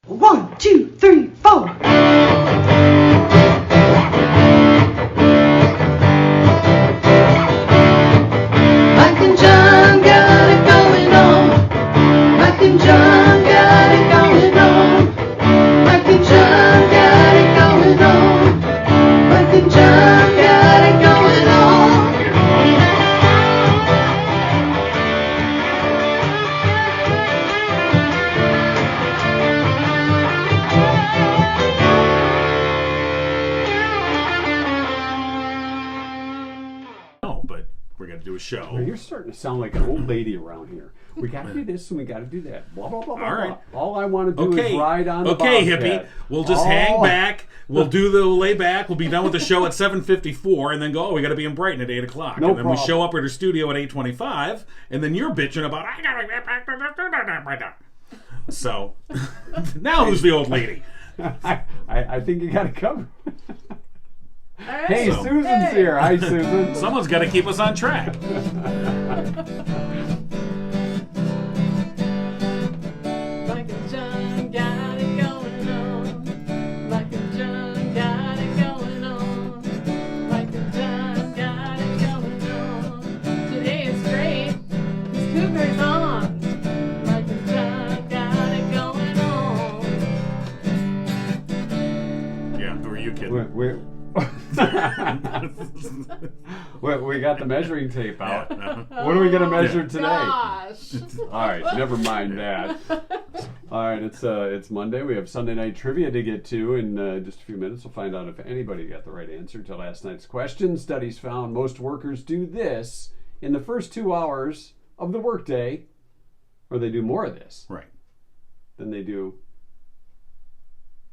1, 2, 3, 4. Mike and John got it going on. Mike and John got it going on. Mike and John got it going on. Mike and John got it going on. But we're going to do a show. Now, you're starting to sound like an old lady around here. We got to do this and we got to do that. Blah, blah, blah, blah, All right. blah. All I want to do is ride on the Okay, bobcat. hippie. We'll just hang back. We'll do the lay back. We'll be done with the show at 7:54 and then go, we got to be in Brighton at 8 o'clock. No and then problem. we show up at our studio at 8:25 and then you're bitching about, I got to get back to. So, now who's the old lady? I think you got it covered. Right. Hey, So- Susan's here. Hi, Susan. Someone's got to keep us on track. Mike and John got it going on. Mike and John got it going on. Mike and John got it going on. Today is great. 'Cause Cougar's on. Mike and John got it going on. Yeah, who are you kidding? We got the measuring tape out. Uh-huh. What are we going to measure Oh, today? Gosh. All right, never mind that. All right, it's Monday. We have Sunday night trivia to get to in just a few minutes. We'll find out if anybody got the right answer to last night's question. Studies found most workers do this in the first 2 hours of the workday, or they do more of this Right. than they do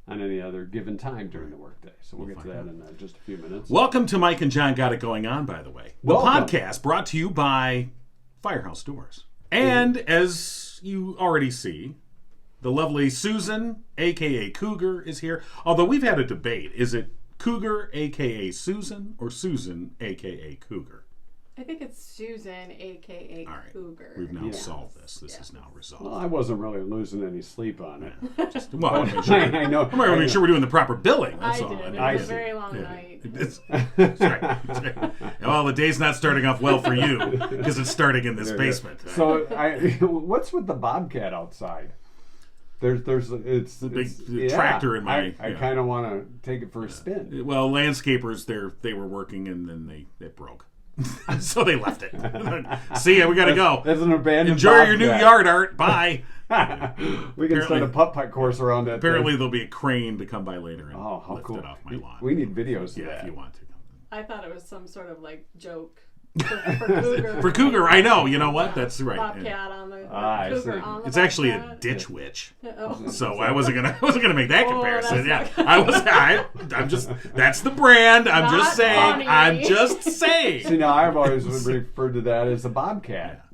on any other given time during the workday. So we'll get to that in just a few minutes. Welcome to Mike and John Got It Going On, by the way. The Welcome. podcast brought to you by Firehouse Doors. And as you already see, the lovely Susan, a.k.a. Cougar, is here. Although we've had a debate. Is it Cougar, a.k.a. Susan, or Susan, a.k.a. Cougar? I think it's Susan, a.k.a. All right. Cougar. We've now Yeah. solved this. This Yeah. is now resolved. Well, I wasn't really losing any sleep on it. Well, I want to make sure, I know. I want to make sure we're doing the proper billing. I That's all. did. It I was a see. very long Yeah. night. That's right. That's right. Well, the day's not starting off well for you because it's starting in this basement. So, what's with the bobcat outside? It's the big it's- tractor in my. I yeah. kind of want to take it for a spin. Well, landscapers, they were working and then it broke, so they left it. See ya, we gotta go. That's an abandoned. Enjoy your new bobcat. yard art. Bye. We can start a putt-putt course around that. Apparently, thing. there'll be a crane to come by later and Oh, how lift cool! it off my lawn. We need videos of yeah, that. if you want to. I thought it was some sort of like joke for Cougar. For Cougar, I know. You know what? That's right. Bobcat Yeah. on the I Cougar see. on the It's actually a Bobcat. ditch witch. Oh. So I wasn't gonna make that Oh, comparison. Yeah, that's I'm just. That's the brand. I'm just Not saying. funny. I'm just See, saying. now I've always referred to that as a bobcat.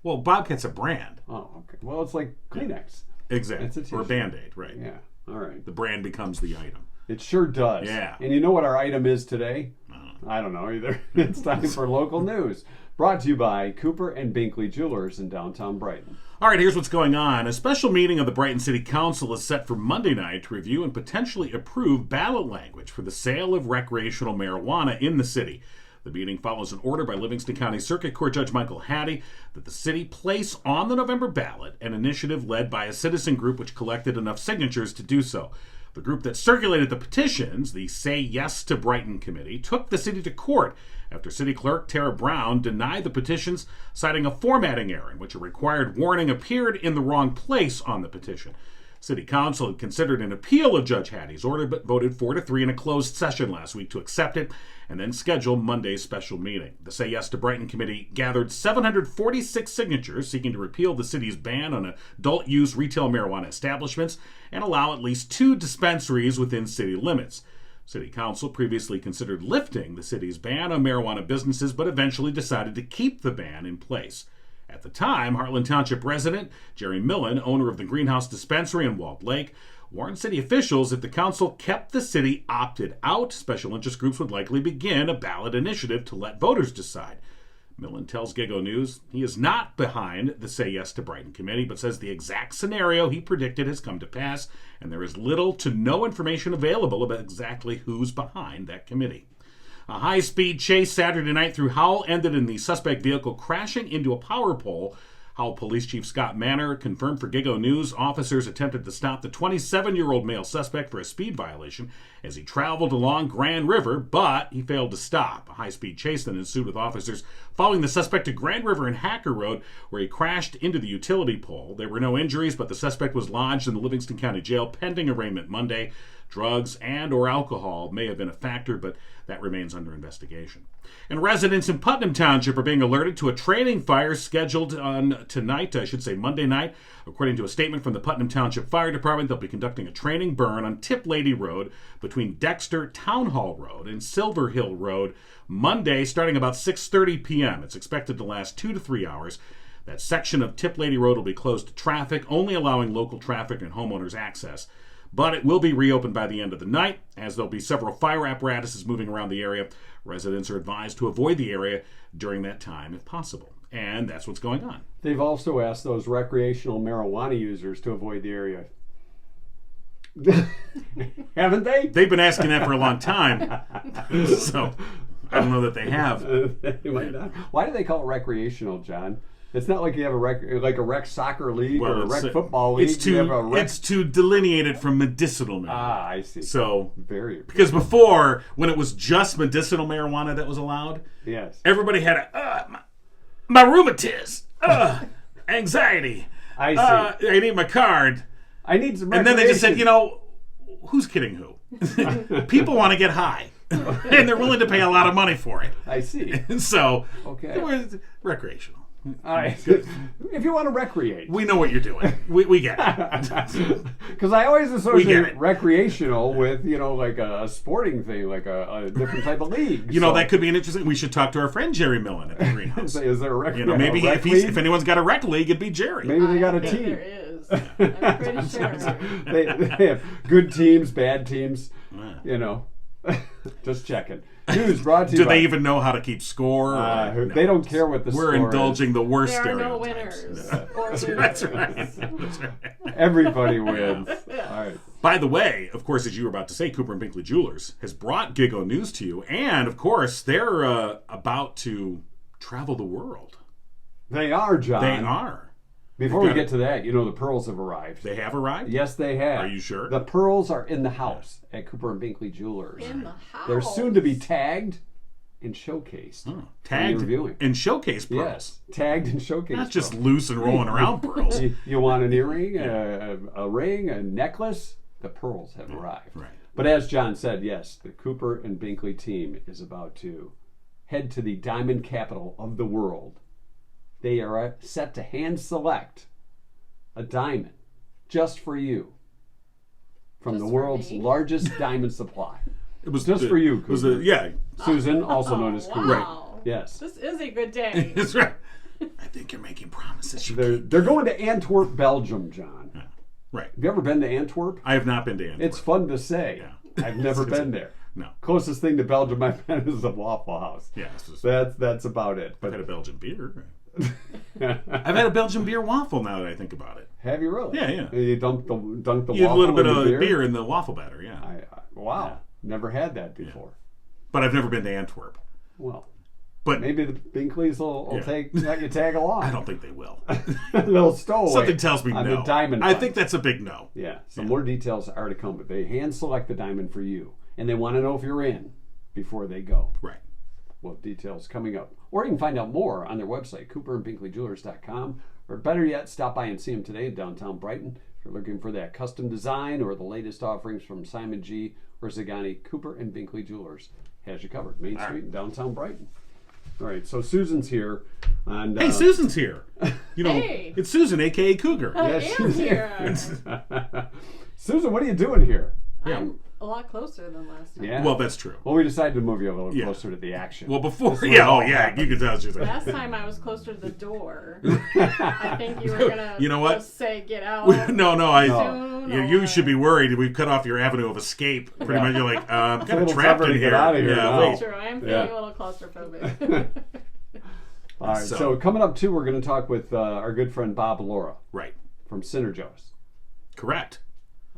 Well, Bobcat's a brand. Oh, okay. Well, it's like Kleenex. Exactly. It's a Or t-shirt. Band-Aid, right? Yeah. All right. The brand becomes the item. It sure does. Yeah. And you know what our item is today? I don't know either. It's time for local news. Brought to you by Cooper and Binkley Jewelers in downtown Brighton. All right, here's what's going on. A special meeting of the Brighton City Council is set for Monday night to review and potentially approve ballot language for the sale of recreational marijuana in the city. The meeting follows an order by Livingston County Circuit Court Judge Michael Hattie that the city place on the November ballot an initiative led by a citizen group which collected enough signatures to do so. The group that circulated the petitions, the Say Yes to Brighton Committee, took the city to court after City Clerk Tara Brown denied the petitions, citing a formatting error in which a required warning appeared in the wrong place on the petition. City Council had considered an appeal of Judge Hattie's order, but voted 4-3 in a closed session last week to accept it and then schedule Monday's special meeting. The Say Yes to Brighton Committee gathered 746 signatures seeking to repeal the city's ban on adult-use retail marijuana establishments and allow at least 2 dispensaries within city limits. City Council previously considered lifting the city's ban on marijuana businesses, but eventually decided to keep the ban in place. At the time, Heartland Township resident Jerry Millen, owner of the Greenhouse Dispensary in Walled Lake, warned city officials if the council kept the city opted out, special interest groups would likely begin a ballot initiative to let voters decide. Millen tells Gigo News he is not behind the Say Yes to Brighton committee, but says the exact scenario he predicted has come to pass, and there is little to no information available about exactly who's behind that committee. A high-speed chase Saturday night through Howell ended in the suspect vehicle crashing into a power pole. Howell Police Chief Scott Manor confirmed for Gigo News officers attempted to stop the 27-year-old male suspect for a speed violation as he traveled along Grand River, but he failed to stop. A high-speed chase then ensued with officers following the suspect to Grand River and Hacker Road, where he crashed into the utility pole. There were no injuries, but the suspect was lodged in the Livingston County Jail pending arraignment Monday. Drugs and or alcohol may have been a factor, but that remains under investigation. And residents in Putnam Township are being alerted to a training fire scheduled on Monday night. According to a statement from the Putnam Township Fire Department, they'll be conducting a training burn on Tip Lady Road between Dexter Town Hall Road and Silver Hill Road Monday, starting about 6:30 p.m. It's expected to last 2 to 3 hours. That section of Tip Lady Road will be closed to traffic, only allowing local traffic and homeowners access. But it will be reopened by the end of the night, as there'll be several fire apparatuses moving around the area. Residents are advised to avoid the area during that time if possible. And that's what's going on. They've also asked those recreational marijuana users to avoid the area. Haven't they? They've been asking that for a long time. So I don't know that they have. They might not. Why do they call it recreational, John? It's not like you have a rec soccer league or a rec football league. It's to delineate it from medicinal marijuana. Ah, I see. So because before, when it was just medicinal marijuana that was allowed, yes, everybody had my rheumatiz, anxiety. I see. I need my card. I need some. And then they just said, who's kidding who? People want to get high, and they're willing to pay a lot of money for it. I see. So okay, recreational. All right. If you want to recreate. We know what you're doing. We get it. Because I always associate recreational with, like a sporting thing, like a different type of league. That could be an interesting... We should talk to our friend Jerry Millen at the greenhouse. Is there a recreational maybe if anyone's got a rec league, it'd be Jerry. Maybe they got a team. There is. I'm pretty sure. They have good teams, bad teams, Just checking. News brought to you Do they even know how to keep score? No. They don't care what the score is. We're indulging the worst there stereotypes. There are no winners or losers. That's right. Everybody wins. All right. By the way, of course, as you were about to say, Cooper and Binkley Jewelers has brought Gigo News to you. And, of course, they're about to travel the world. They are, John. They are. Before we get to that, the pearls have arrived. They have arrived? Yes, they have. Are you sure? The pearls are in the house at Cooper and Binkley Jewelers. In the house? They're soon to be tagged and showcased. Oh, tagged and showcased pearls. Yes, tagged and showcased. Not just loose and rolling around pearls. You want an earring, a ring, a necklace? The pearls have arrived. Right. But as John said, yes, the Cooper and Binkley team is about to head to the diamond capital of the world. They are set to hand select a diamond just for you from the world's largest diamond supply. It was just for you, Cougar. Susan, also known as Cougar. Wow. Right. Yes. This is a good day. That's right. I think you're making promises. They're going to Antwerp, Belgium, John. Yeah. Right. Have you ever been to Antwerp? I have not been to Antwerp. It's fun to say. Yeah. I've never been there. No. Closest thing to Belgium I've been is a Waffle House. Yeah. That's about it. I've had a Belgian beer. I've had a Belgian beer waffle now that I think about it. Have you really? Yeah. You dunk the waffle. You have a little bit of beer in the waffle batter, yeah. Wow. Yeah. Never had that before. But I've never been to Antwerp. Well, but maybe the Binkleys will let you tag along. I don't think they will. A little stowaway. Something tells me on no. The diamond. I think that's a big no. Yeah. Some more details are to come, but they hand select the diamond for you, and they want to know if you're in before they go. Right. Well, details coming up. Or you can find out more on their website, cooperandbinkleyjewelers.com, or better yet, stop by and see them today in downtown Brighton. If you're looking for that custom design or the latest offerings from Simon G. or Zagani, Cooper and Binkley Jewelers has you covered. Main Street in downtown Brighton. All right, so Susan's here. And, hey, Susan's here. Hey. It's Susan, a.k.a. Cougar. I am here. Susan, what are you doing here? I'm a lot closer than last time. Yeah. Well, that's true. Well, we decided to move you a little closer to the action. Well, before, you can tell. Last time I was closer to the door. I think you were gonna just say get out. You should be worried. We've cut off your avenue of escape. Pretty much, you're like, I'm kind of trapped in here. Get out of here. That's true. I am feeling a little claustrophobic. All right, so coming up too, we're going to talk with our good friend Bob Laura Right. from Synergos Correct.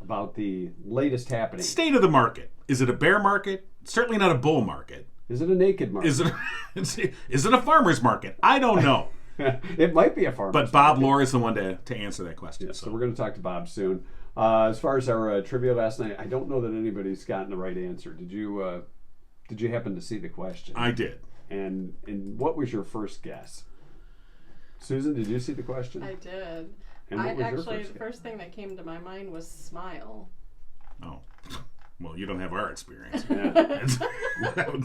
about the latest happening. State of the market. Is it a bear market? Certainly not a bull market. Is it a naked market? Is it a farmer's market? I don't know. It might be a farmer's But Bob Laura is the one to answer that question. Yeah, so we're going to talk to Bob soon. As far as our trivia last night, I don't know that anybody's gotten the right answer. Did you happen to see the question? I did. And what was your first guess? Susan, did you see the question? I did. And what was your Actually, first the guess? first thing that came to my mind was smile. Oh. Well, you don't have our experience. Yeah. Well,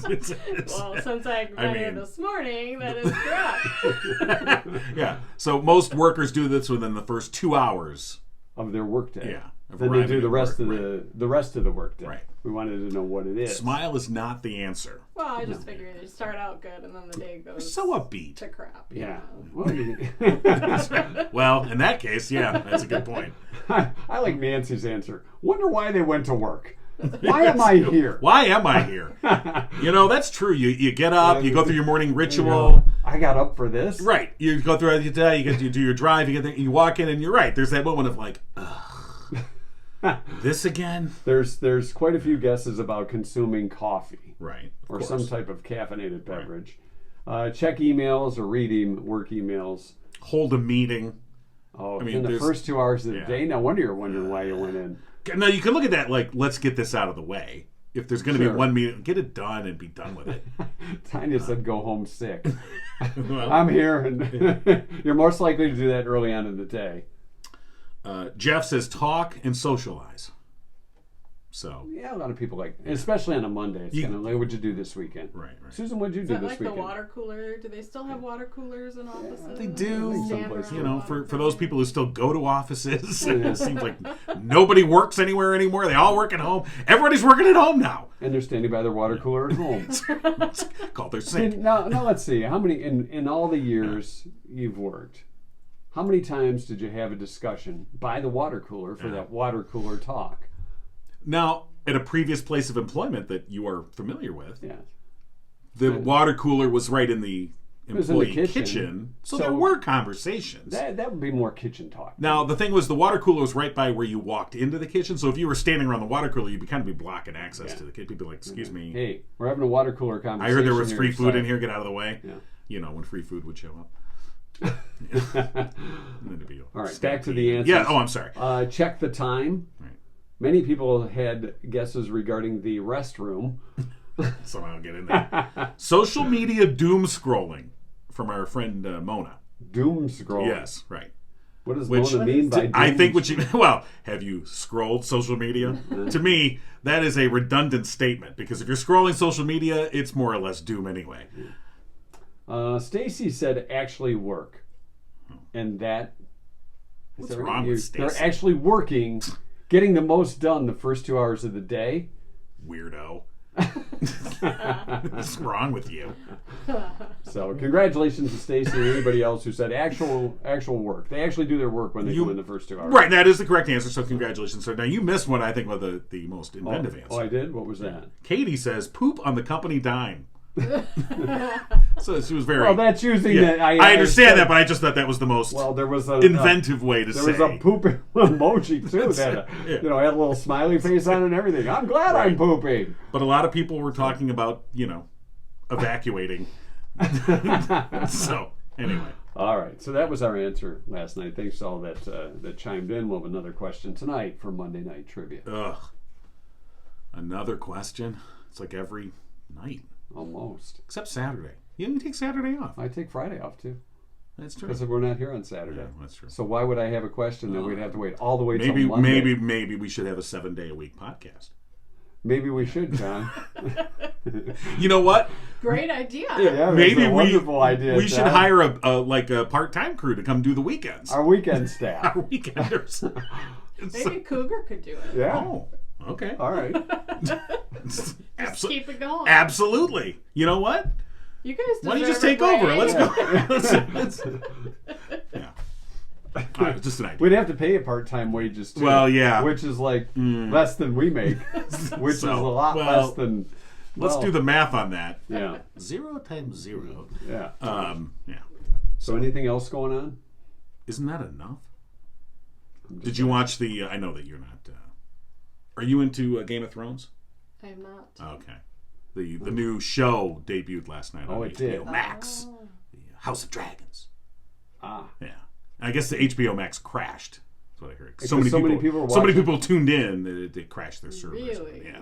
since I read it this morning, that is correct. Yeah. So most workers do this within the first 2 hours. Of their workday. Yeah. of Then they arriving do the at rest work. of the rest of the workday. Right. We wanted to know what it is. Smile is not the answer. Well, I just figured you start out good and then the day goes So upbeat. to crap. you Yeah. know. Well, Well, in that case, yeah, that's a good point. I like Nancy's answer. Wonder why they went to work. Why am I here? Why am I here? That's true. You get up, you go through your morning ritual. You know, I got up for this. Right. You go throughout your day, you do your drive, you walk in, and you're right. There's that moment of like, ugh, this again? There's quite a few guesses about consuming coffee Right. or some type of caffeinated beverage. Check emails or read work emails. Hold a meeting. Oh, I mean, in the there's- first 2 hours of the yeah. day. No wonder you're wondering why you went in. Now, you can look at that like, let's get this out of the way. If there's going to Sure. be one meeting, get it done and be done with it. Tanya said go home sick. Well, I'm here, and you're most likely to do that early on in the day. Jeff says talk and socialize. So, Yeah, a lot of people like, especially on a Monday. It's kind of like, what'd you do this weekend? right. Susan, what'd you Is do that this like weekend? the water cooler? Do they still have water coolers in offices? They do. Stand Someplace, around For water those people who still go to offices, Yeah. it seems like nobody works anywhere anymore. They all work at home. Everybody's working at home now. And they're standing by their water cooler at home. Called their sink. And now let's see. How many in all the years you've worked? How many times did you have a discussion by the water cooler for that water cooler talk? Now, at a previous place of employment that you are familiar with, Yeah. the water cooler was right in the was in the employee kitchen. kitchen. So So there were conversations. That would be more kitchen talk. Now, the thing was, the water cooler was right by where you walked into the kitchen. So if you were standing around the water cooler, you'd kind of be blocking access to the kitchen. People be like, excuse me. Hey, we're having a water cooler I conversation. heard there was free here, food so- in here. Get out of the way. Yeah. When free food would show up. And then it'd be All right, back to the answers. Yeah, oh, I'm sorry. Check the time. Right. Many people had guesses regarding the restroom. So I'll get in there. Social media doom scrolling from our friend Mona. Doom scroll. Yes, right. What does Which- Mona mean by doom I think what you have you scrolled social media? To me, that is a redundant statement because if you're scrolling social media, it's more or less doom anyway. Stacy said actually work. And that... What's wrong with They're Stacy? actually working, getting the most done the first 2 hours of the day. Weirdo. What's wrong with you? So congratulations to Stacy and anybody else who said actual work. They actually do their work when they go in the first 2 hours. Right, that is the correct answer. So congratulations. So now you missed one. I think was the most inventive answer. Oh, I did? What was that? Katie says poop on the company dime. So she was very. Well, that's using yeah, that. I understand that, but I just thought that was the most Well, there was a inventive way to There say. was a poop emoji too that Yeah. had a little smiley face on it and everything. I'm glad I'm pooping. But a lot of people were talking about evacuating. So anyway, All right, so that was our answer last night. Thanks to all that chimed in. We'll have another question tonight for Monday Night Trivia. ugh, another question. It's like every night Almost. except Saturday. You can take Saturday off. I take Friday off too That's true. because we're not here on Saturday. Yeah, that's true. So why would I have a question that we'd have to wait all the way till Monday? Maybe we should have a 7-day-a-week podcast. Maybe we should, John. You know what? Great idea. Yeah, Maybe a wonderful idea. we should John. hire a part-time crew to come do the weekends. our weekend staff. Our weekenders. Maybe Cougar could do it. Yeah. Oh, okay. All right. Just keep it going. Absolutely. You know what? You guys Why don't you just deserve take a over? break. Let's go. Yeah. All right, just an idea. We'd have to pay part-time wages too. Well, yeah. Which is like less than we make, which is a lot well, less than Let's do the math on that. Yeah. 0 times 0. Yeah. Yeah. So anything else going on? Isn't that enough? Did you watch the? I know that you're not. Are you into Game of Thrones? I am not. Okay. The new show debuted last night on it HBO did. Max. The House of Dragons. Ah. Yeah. And I guess the HBO Max crashed. That's what I heard. Because so many people were so many watching? people tuned in that it crashed their servers. Really? Yeah.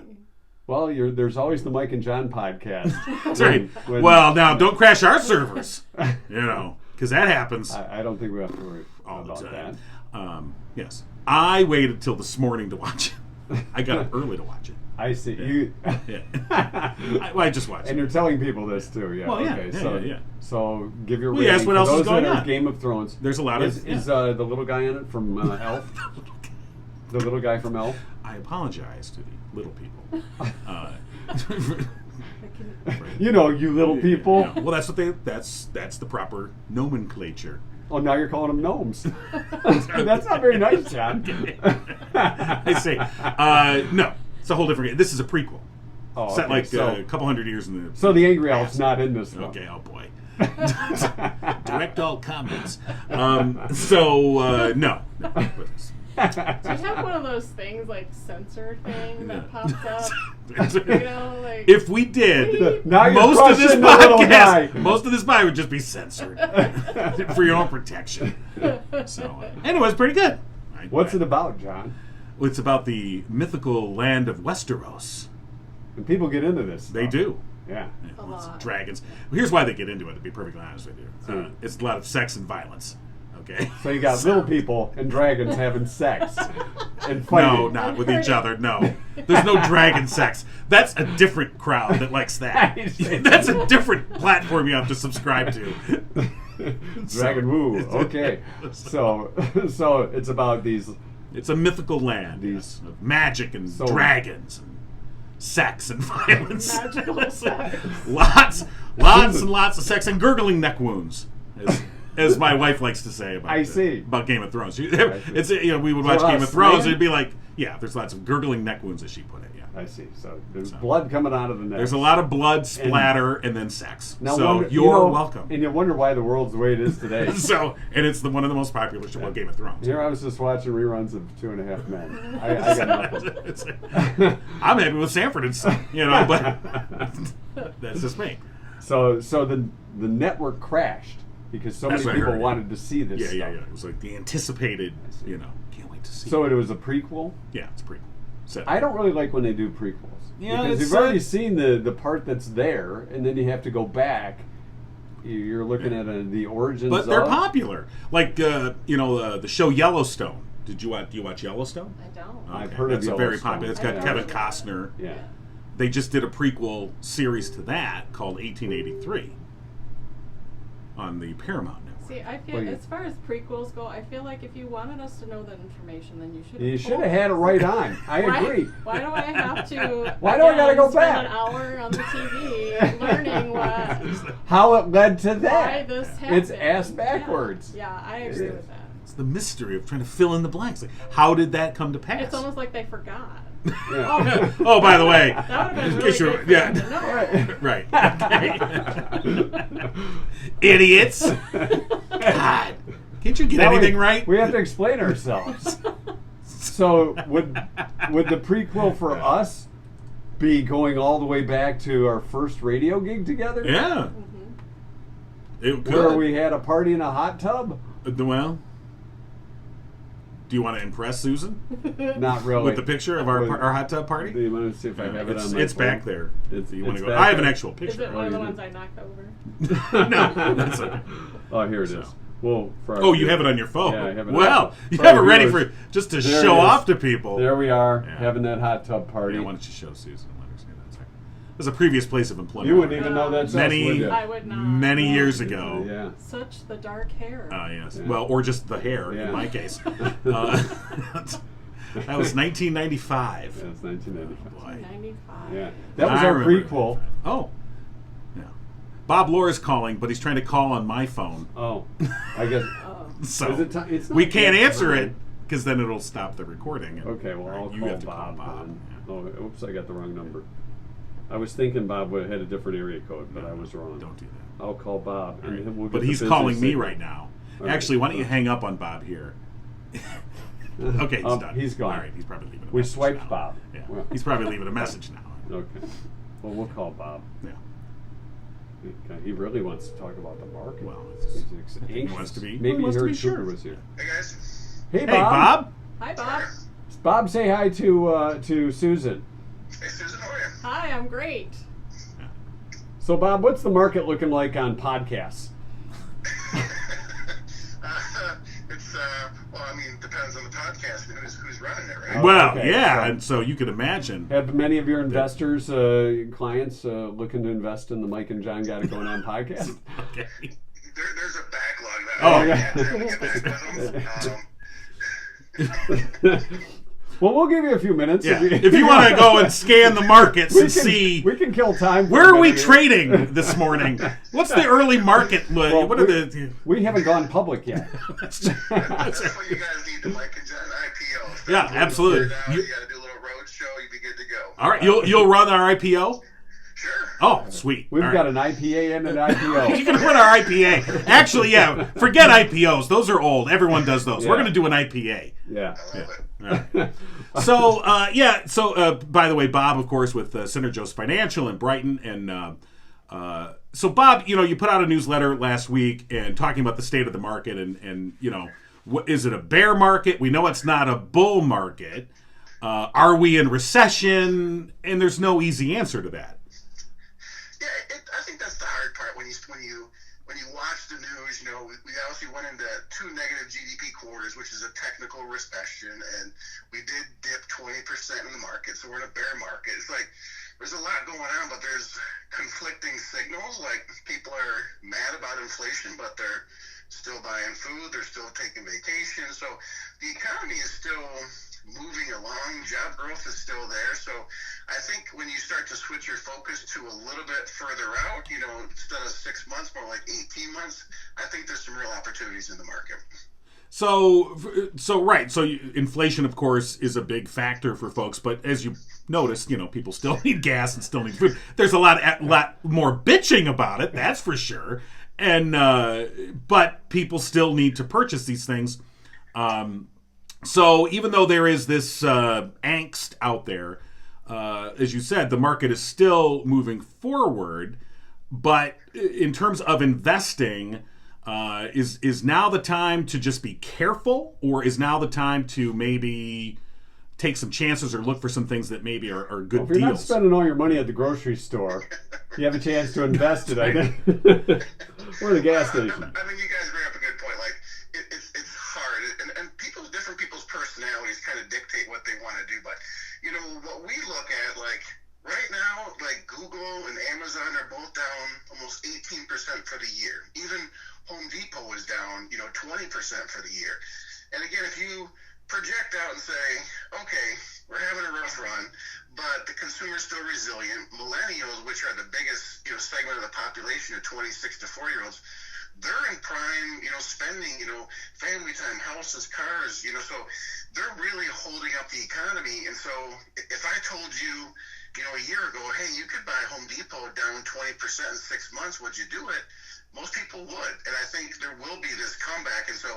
Well, there's always the Mike and John podcast. That's right. Well, now don't crash our servers. Because that happens I don't think we have to worry all the about time. that. Yes. I waited till this morning to watch it. I got up early to watch it. I see. You Yeah. I just watched and it. you're telling people this too, yeah. Well, yeah, okay, yeah, so, yeah. So give your Well, yes, rating what for else is those going that are on? Game of Thrones. There's a lot of... Is the little guy in it from Elf? The little guy from Elf? I apologize to the little people. You know, you little people. Yeah. Well, that's what that's the proper nomenclature. Oh, now you're calling them gnomes. That's not very nice, John. I see. No, it's a whole different game. This is a prequel. Oh, Set okay, like so, a couple hundred years in the... so the angry elf's not in this one. Okay, oh boy. Direct all comments. No. Do you have one of those things like censor thing that pops up? Like If we did, Now you're most of this crushing the little guy. podcast, most of this podcast would just be censored for your own protection. So, anyways, pretty good. What's it about, John? It's about the mythical land of Westeros. And people get into this. They stuff. do. Yeah. Yeah, A lots of lot. dragons. Well, here's why they get into it, to be perfectly honest with you. Hmm. It's a lot of sex and violence. Okay? So you got little people and dragons having sex and fighting. No, not with each other. No. There's no dragon sex. That's a different crowd that likes that. That's a different platform you have to subscribe to. Dragon woo. Okay. So it's about these. It's a mythical land. These- Of magic and So- dragons and sex and violence. Magical sex. Lots and lots of sex and gurgling neck wounds. As my wife likes to say about about Game of Thrones. It's we would watch Game of Thrones and it'd be like, yeah, there's lots of gurgling neck wounds, as she put it. Yeah. I see. So there's blood coming out of the neck. There's a lot of blood splatter and then sex. Now So wonder- you're welcome. And you wonder why the world's the way it is today. And it's one of the most popular shows, Game of Thrones. Here I was just watching reruns of 2.5 Men. I got nothing. I'm happy with Sanford and Son, but that's just me. So the network crashed because so That's many what I people heard. wanted to see this Yeah, stuff. yeah. It was like the anticipated, can't wait to see. So it was a prequel. Yeah, it's pretty. So, I don't really like when they do prequels. Yeah, because it's you've already seen the part that's there, and then you have to go back. You're looking at the origins. but they're of. popular. Like the show Yellowstone. Do you watch Yellowstone? I don't. I've heard of That's a very Yellowstone. popular. It's got I've Kevin heard of it. Costner. Yeah. They just did a prequel series to that called 1883 on the Paramount Network. See, I feel Well, you- as far as prequels go, I feel like if you wanted us to know that information, then you should. You should have had it right on. I agree. Why do I have to? Why do I gotta go spend back? An hour on the TV learning what How it led to why that. this happened. It's ass backwards. Yeah, I agree with that. It's the mystery of trying to fill in the blanks. Like, how did that come to pass? It's almost like they forgot. Yeah. Oh, by the way, That would have been in really case you're- good for yeah. them to know. Right. Okay. Idiots. God. Can't you get Now anything right? We have to explain ourselves. So would the prequel for us be going all the way back to our first radio gig together? Yeah. It could. Where we had a party in a hot tub? Well, do you want to impress Susan Not really. with the picture of our With- our hot tub party? Do you want to see if I have it on my It's phone? back there. It's- you want it's to go? back I have an there. actual Is picture. it one of the you ones do. I knocked over? No, that's okay. Oh, here it is. So. Well, for our Oh, you viewers- have it on your phone. Yeah, I have it. Well, on, you for have it our ready viewers. for just to There show it is. off to people. There we are, Yeah. having that hot tub party. Yeah, why don't you show Susan? Let her see that. Sorry. There's a previous place of employment. You wouldn't even know that's Many- us, would you? I would not. Many years ago. Yeah. Such the dark hair. Yes. Yeah. Well, or just the hair Yeah. in my case. That was 1995. Yeah, it's 1995. Boy. 95. Yeah, that was I our remember. prequel. Oh. Yeah. Bob Lore's calling, but he's trying to call on my phone. Oh, I guess. Oh. So Is it ti- it's not we can't yet answer time. it because then it'll stop the recording. and- Okay, well, I'll you call have to Bob. call Bob. then. Yeah. Oh, oops, I got the wrong number. I was thinking Bob had a different area code, but I was wrong. Don't do that. I'll call Bob. All right. And we'll get But the he's business calling me signal. right now. All right. Actually, why don't you hang up on Bob here? Okay, he's done. He's gone. All right, he's probably leaving a We message swiped now. Bob. Yeah, Well. he's probably leaving a message now. Okay. Well, we'll call Bob. Yeah. He really wants to talk about the market. Well, He's he anxious. wants to be. Maybe he he wants to heard be Cougar sure. was here. Hey guys. Hey, Hey, Bob. Bob. Hi, Bob. Bob, say hi to Susan. Hey Susan, how are you? Hi, I'm great. So, Bob, what's the market looking like on podcasts? It's well, I mean, depends on the podcast and who's running it, right? Oh, Well, okay, yeah, so- and so you could imagine. Have many of your investors, clients, looking to invest in the Mike and John Got It Going On podcast? Okay. There's a backlog that Oh, I yeah. have to get back with them. Well, we'll give you a few minutes. Yeah. If you want to go and scan the markets and see we can kill time. for where a are we minute. trading this morning, what's the early market? Well, What are the? We haven't gone public yet. That's what you guys need, the Mike and John IPO. If Yeah, that's absolutely. figured out, You- you got to do a little road show. You'd be good to go. All right, you'll run our IPO. Sure. Oh, sweet. We've All got right. an IPA and an You IPO. can run our IPA. Actually, yeah, forget IPOs. Those are old. Everyone does those. We're Yeah. going to do an IPA. Yeah. I love it. So, by the way, Bob, of course, with Synergos Financial in Brighton. And so, Bob, you put out a newsletter last week and talking about the state of the market and what is it, a bear market? We know it's not a bull market. Are we in recession? And there's no easy answer to that. Yeah, I think that's the hard part when you watch the news. We obviously went into 2 negative GDP quarters, which is a technical recession, and we did dip 20% in the market, so we're in a bear market. It's like there's a lot going on, but there's conflicting signals. Like people are mad about inflation, but they're still buying food, they're still taking vacations. So the economy is still moving along, job growth is still there. So I think when you start to switch your focus to a little bit further out, instead of 6 months, more like 18 months, I think there's some real opportunities in the market. So right. So inflation, of course, is a big factor for folks. But as you noticed, people still need gas and still need food. There's a lot more bitching about it. That's for sure. And but people still need to purchase these things. So even though there is this angst out there, as you said, the market is still moving forward. But in terms of investing, is now the time to just be careful, or is now the time to maybe take some chances or look for some things that maybe are good Well, if you're not deals? spending all your money at the grocery store, you have a chance to invest it, I think. Or the gas station. I mean, you guys bring up a good point. Like, it's hard, and different people's personalities kind of dictate what they want to do. But what we look at, like right now, like Google and Amazon are both down almost 18% for the year. Even Home Depot is down, 20% for the year. And again, if you project out and say, okay, we're having a rough run, but the consumer's still resilient. Millennials, which are the biggest segment of the population of 26 to 40-year-olds, they're in prime, spending, family time, houses, cars, so they're really holding up the economy. And so if I told you, a year ago, hey, you could buy Home Depot down 20% in 6 months, would you do it? Most people would. And I think there will be this comeback. And so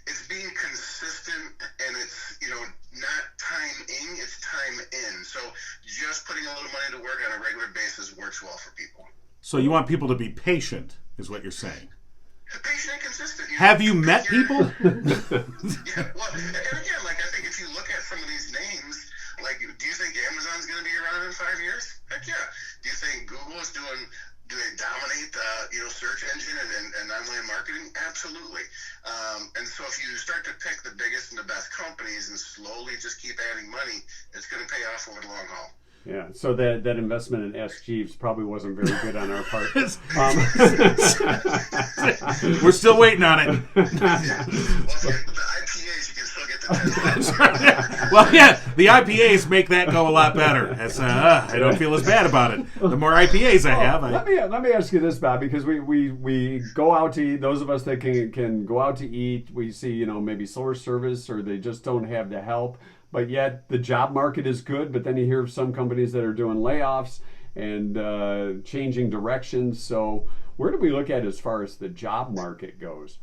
it's being consistent, and it's, not time in, it's time in. So just putting a little money to work on a regular basis works well for people. So you want people to be patient, is what you're saying. Patient and consistent. Have you met people? Yeah, well, and again, like I think if you look at some of these names, like, do you think Amazon's going to be around in 5 years? Heck yeah. Do you think Google is do they dominate the search engine and online marketing? Absolutely. And so if you start to pick the biggest and the best companies and slowly just keep adding money, it's going to pay off over the long haul. Yeah, so that investment in S. Jeeves probably wasn't very good on our part. We're still waiting on it. Well, with the IPAs, you can still get the 10%. Well, yeah, the IPAs make that go a lot better. I don't feel as bad about it. The more IPAs I have, Let me ask you this, Bob, because we go out to eat. Those of us that can go out to eat, we see maybe source service, or they just don't have the help. But yet the job market is good. But then you hear of some companies that are doing layoffs, and changing directions. So where do we look at as far as the job market goes?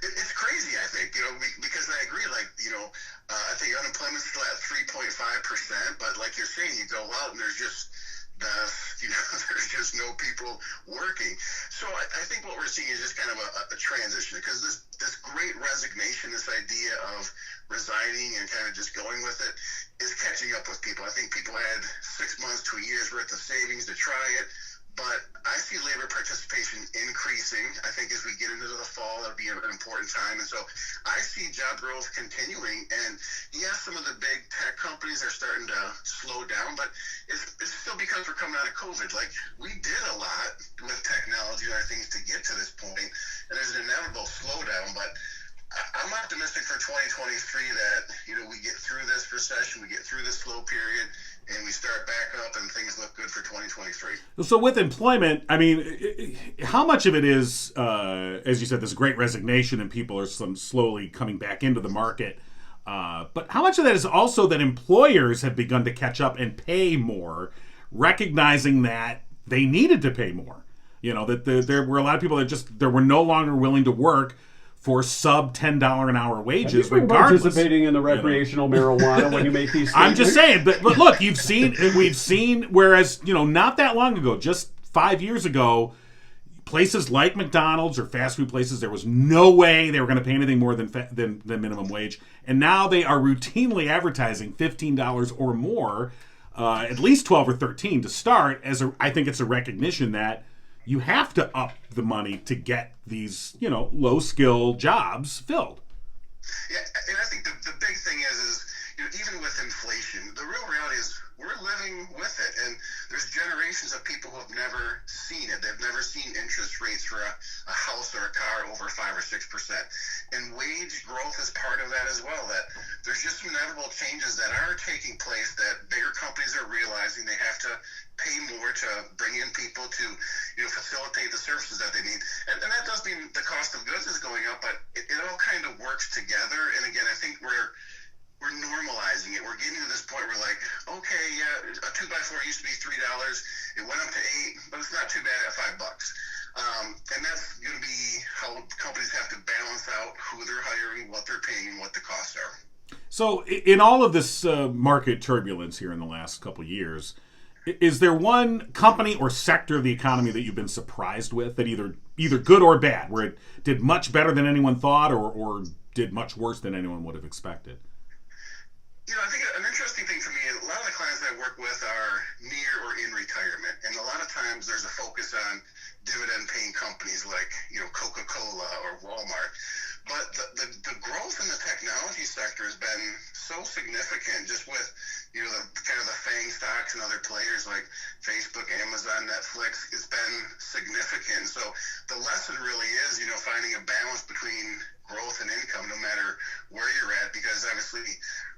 It's crazy, I think, because I agree, I think unemployment's still at 3.5%, but like you're saying, you go out and there's just there's just no people working. So I think what we're seeing is just kind of a transition, because this great resignation, this idea of resigning and kind of just going with it, is catching up with people. I think people had 6 months to a year's worth of savings to try it. But I see labor participation increasing. I think as we get into the fall, that'll be an important time. And so I see job growth continuing. And yes, some of the big tech companies are starting to slow down, but it's still because we're coming out of COVID. Like, we did a lot with technology and other things to get to this point, and there's an inevitable slowdown. But I'm optimistic for 2023 that, we get through this recession, we get through this slow period, and we start back up and things look good for 2023. So with employment, I mean, how much of it is, as you said, this great resignation and people are slowly coming back into the market, but how much of that is also that employers have begun to catch up and pay more, recognizing that they needed to pay more? That there were a lot of people that were no longer willing to work for sub $10 an hour wages, regardless. Participating in the recreational marijuana when you make these statements? I'm just saying, but look, we've seen, whereas, not that long ago, just 5 years ago, places like McDonald's or fast food places, there was no way they were going to pay anything more than minimum wage. And now they are routinely advertising $15 or more, at least 12 or 13 to start, I think it's a recognition that you have to up the money to get these, low-skill jobs filled. Yeah, and I think the big thing is even with inflation, the real reality is we're living with it. And there's generations of people who have never seen it. They've never seen interest rates for a house or a car over 5 or 6%. And wage growth is part of that as well, that there's just some inevitable changes that are taking place that bigger companies are realizing they have to pay more to bring in people to facilitate the services that they need. And that does mean the cost of goods is going up, but it all kind of works together. And again, I think we're normalizing it. We're getting to this point where okay, yeah, a 2x4 used to be $3. It went up to $8, but it's not too bad at $5. And that's going to be how companies have to balance out who they're hiring, what they're paying, and what the costs are. So in all of this market turbulence here in the last couple of years, is there one company or sector of the economy that you've been surprised with, that either good or bad, where it did much better than anyone thought or did much worse than anyone would have expected? I think an interesting thing for me, a lot of the clients I work with are near or in retirement. And a lot of times there's a focus on dividend-paying companies like, Coca-Cola or Walmart. But the growth in the technology sector has been so significant, just with, the kind of the FANG stocks and other players like Facebook, Amazon, Netflix. It's been significant. So the lesson really is, finding a balance between growth and income, no matter where you're at, because obviously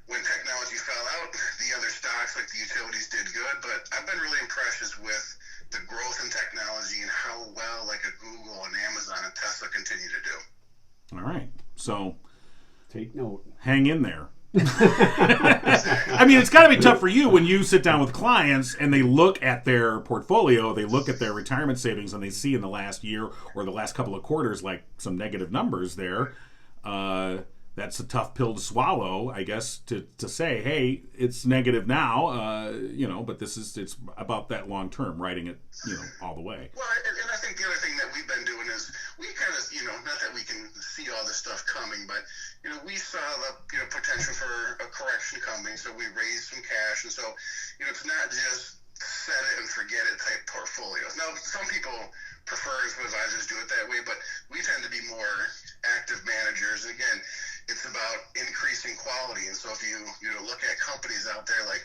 when technology fell out, the other stocks like the utilities did good, but I've been really impressed with the growth in technology and how well like a Google and Amazon and Tesla continue to do. All right. So take note. Hang in there. I mean, it's got to be tough for you when you sit down with clients and they look at their portfolio, they look at their retirement savings, and they see in the last year or the last couple of quarters like some negative numbers there. That's a tough pill to swallow, I guess, to say, hey, it's negative now, but it's about that long term, writing it, all the way. Well, and I think the other thing that we've been doing is we kind of, not that we can see all this stuff coming, but, we saw the, potential for a correction coming, so we raised some cash. And so, it's not just set it and forget it type portfolios. Now, some people prefer, some advisors do it that way, but we tend to be more active managers. And again, it's about increasing quality. And so if you look at companies out there, like,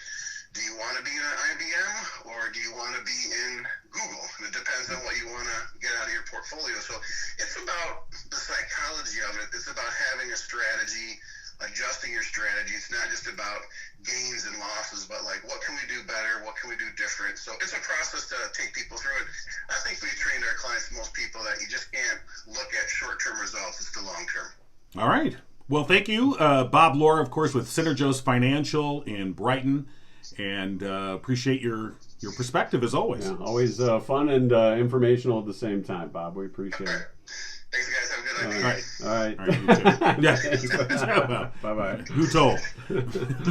do you want to be in an IBM or do you want to be in Google? And it depends on what you want to get out of your portfolio. So it's about the psychology of it. It's about having a strategy, adjusting your strategy. It's not just about gains and losses, but like, what can we do better? What can we do different? So it's a process to take people through it. I think we trained our clients, most people, that you just can't look at short-term results. It's the long-term. All right. Well, thank you. Bob Lohr, of course, with Synergos Financial in Brighton. and appreciate your perspective as always. Yeah, always fun and informational at the same time, Bob. We appreciate it. Thanks, guys. Have a good night. All right. All right. All right, you too. Yeah. Bye-bye. Who told?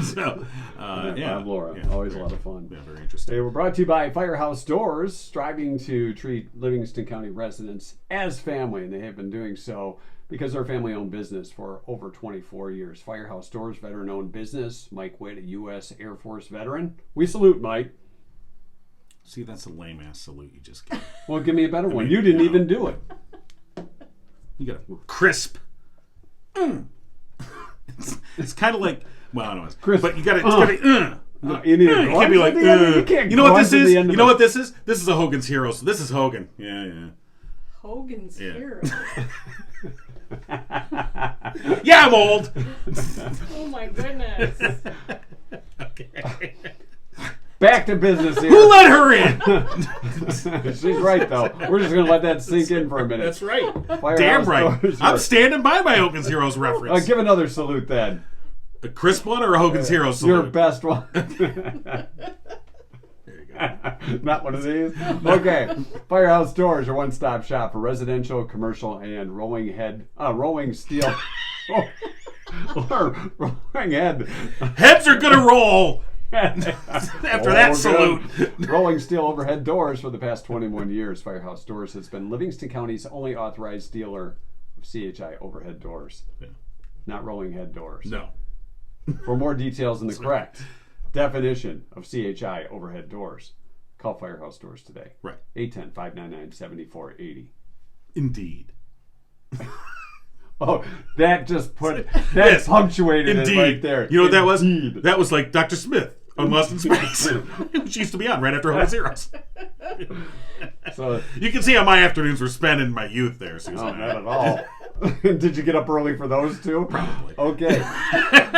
So, Bob, Laura. Yeah, Always a lot of fun. Yeah, very interesting. They were brought to you by Firehouse Doors, striving to treat Livingston County residents as family, and they have been doing so because they're a family-owned business for over 24 years. Firehouse Doors, veteran-owned business. Mike Witt, a U.S. Air Force veteran. We salute Mike. See, that's a lame-ass salute you just gave. Well, give me a better one. You didn't even do it. You got a crisp. It's kind of like, well, I don't know. Crisp. But you got to. You need You can't be like, you know what this is? You know what? what this is? This is a Hogan's Hero. So this is Hogan. Yeah. Hogan's Yeah. Hero. Yeah, I'm old. Oh my goodness. Okay. Back to business here. Who let her in? She's right, though. We're just going to let that sink in for a minute. That's right. Firehouse Damn right. Doors. I'm standing by my Hogan's Heroes reference. Give another salute then. A crisp one or a Hogan's Heroes salute? Your best one. There you go. Not one of these? Okay. Firehouse Doors, your one-stop shop for residential, commercial, and rolling steel. Rolling head. Heads are gonna roll after that salute. Rolling steel overhead doors for the past 21 years. Firehouse Doors has been Livingston County's only authorized dealer of CHI overhead doors. Yeah. Not rolling head doors. No. For more details and the correct definition of CHI overhead doors, call Firehouse Doors today. Right. 810-599-7480. Indeed. Oh, that just that punctuated Indeed. it right there. You know what that was? Indeed. That was like Dr. Smith on Lost in Space. She used to be on right after Hogan's Heroes. So, You can see how my afternoons were spent in my youth there, Susan. not at all. Did you get up early for those two? Probably. Okay.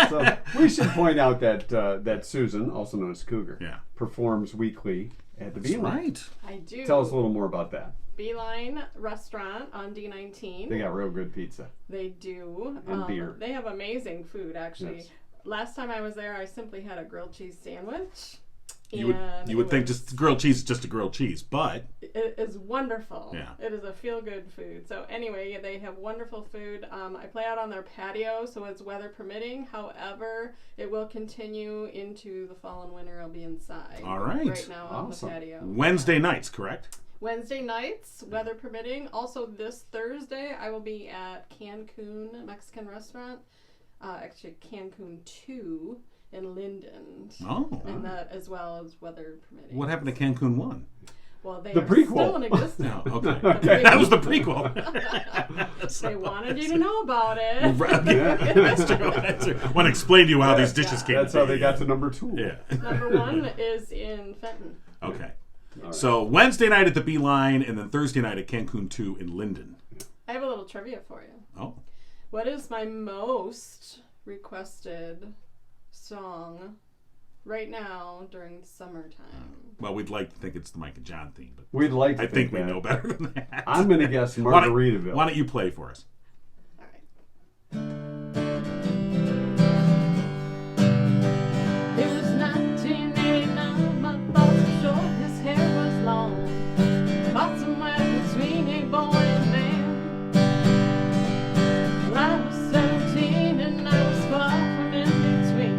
So we should point out that that Susan, also known as Cougar, Yeah. performs weekly at the That's Beeline. right. I do. Tell us a little more about that. Beeline Restaurant on D19. They got real good pizza. They do. And beer. They have amazing food, actually. Yes. Last time I was there, I simply had a grilled cheese sandwich. You would think just grilled cheese is just a grilled cheese, but It is wonderful. Yeah. It is a feel-good food. So anyway, they have wonderful food. I play out on their patio, so it's weather permitting. However, it will continue into the fall and winter. I'll be inside. All right. Right now on the Awesome. patio. Wednesday nights, correct? Wednesday nights, weather permitting. Also this Thursday, I will be at Cancun Mexican restaurant. Actually, Cancun 2 in Linden. Oh. And that as well as weather permitting. What happened to Cancun 1? Well, they The are prequel. still in existence. No, okay. That was the prequel. They wanted you to know about it. That's true. That's true. Want to explain to you how these dishes came. That's how they got to number 2. Yeah. Number 1 is in Fenton. Okay. right. So Wednesday night at the Beeline, and then Thursday night at Cancun 2 in Linden. I have a little trivia for you. Oh. What is my most requested song right now during summertime? Well, we'd like to think it's the Mike and John theme, but We'd like to I think we that. know better than that. I'm going to guess Why don't- Margaritaville. Why don't you play for us? All right. It was 1989, my boss was short, his hair was long. Caught somewhere between a boy and man. Well, I was 17 and I was far from in between.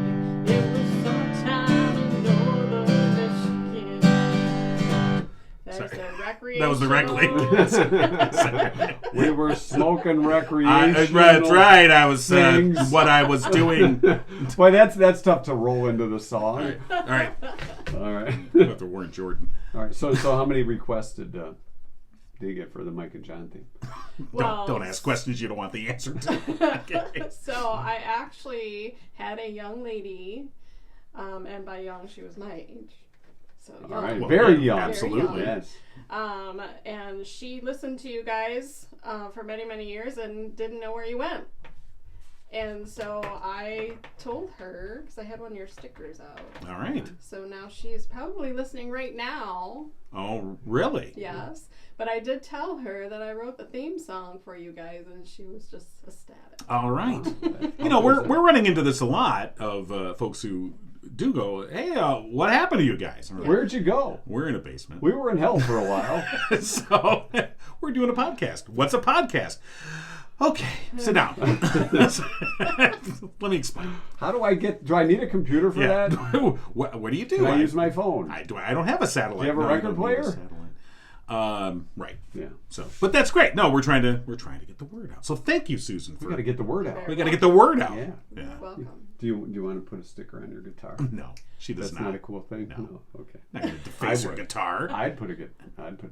It was summertime in northern Michigan. There's Sorry. the recreational. That was the rec league. We were smoking recreational. That's right. I was things. what I was doing. Boy, that's tough to roll into the song. All right. All right. If it weren't Jordan. All right. So how many requested do you get for the Mike and John theme? Well, Don't ask questions you don't want the answer to. Okay. So I actually had a young lady, and by young she was my age. So young. All right. Well, Very yeah, young. absolutely. Yes. And she listened to you guys for many, many years and didn't know where you went. And so I told her, because I had one of your stickers out. All right. So now she's probably listening right now. Oh, really? Yes. But I did tell her that I wrote the theme song for you guys, and she was just ecstatic. All right. You know, we're running into this a lot of folks who do go, hey, what happened to you guys? And we're like, Where'd you go? we're in a basement. We were in hell for a while. So we're doing a podcast. What's a podcast? Okay, sit down. Let me explain. How do I need a computer for that? What do you do? Can I use my phone? I don't have a satellite. Do you have a No, I record don't need player? a satellite. Right. Yeah. So, but that's great. No, we're trying to get the word out. So thank you, Susan. We got to get the word out. We got to get the word out. Yeah. Yeah. Welcome. Do you want to put a sticker on your guitar? No, she does That's not a cool thing. No. Okay. Not going to deface her would. guitar. I'd put a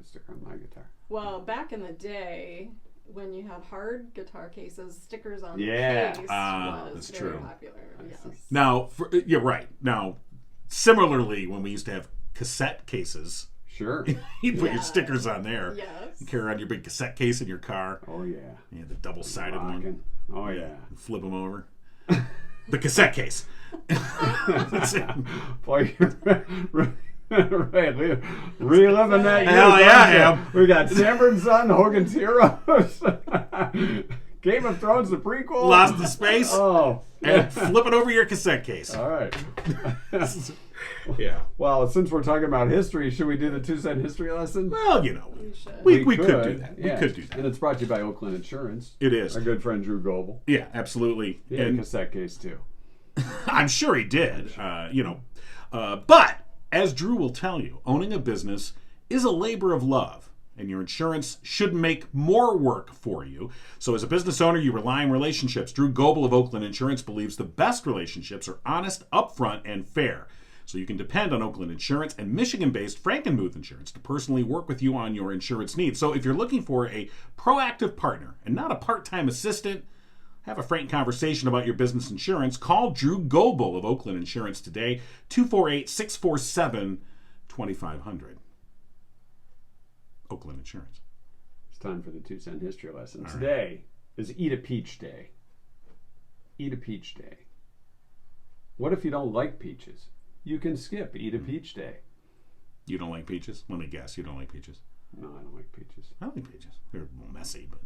sticker on my guitar. Well, back in the day, when you had hard guitar cases, stickers on Yeah. the case was That's very true. popular. Yes. Now, you're right. Now, similarly, when we used to have cassette cases, Sure. you put Yeah. your stickers on there. Yes. You carry around your big cassette case in your car. Oh yeah. Yeah, the double-sided one. Rockin'. Oh yeah. Flip them over. The cassette case. That's it. Boy, you're right. Reliving that. Hell year, yeah, I don't am. you? We got Sanford's Son, Hogan's Heroes, Game of Thrones, the prequel. Lost in Space. Oh. And flip it over your cassette case. All right. Yeah. Well, since we're talking about history, should we do the 2-cent history lesson? Well, you know, We should. we could do that. Yeah. We could do that. And it's brought to you by Oakland Insurance. It is. Our good friend Drew Goebel. Yeah, absolutely. He had a And cassette case too. I'm sure he did. But as Drew will tell you, owning a business is a labor of love, and your insurance should make more work for you. So as a business owner, you rely on relationships. Drew Goebel of Oakland Insurance believes the best relationships are honest, upfront, and fair. So you can depend on Oakland Insurance and Michigan-based Frankenmuth Insurance to personally work with you on your insurance needs. So if you're looking for a proactive partner and not a part-time assistant, have a frank conversation about your business insurance. Call Drew Goebel of Oakland Insurance today, 248-647-2500. Oakland Insurance. It's time for the 2-cent history lesson. Today is Eat a Peach Day. Eat a Peach Day. What if you don't like peaches? You can skip Eat a Peach Day. You don't like peaches? Let me guess, you don't like peaches. No, I don't like peaches. I like peaches. They're a little messy, but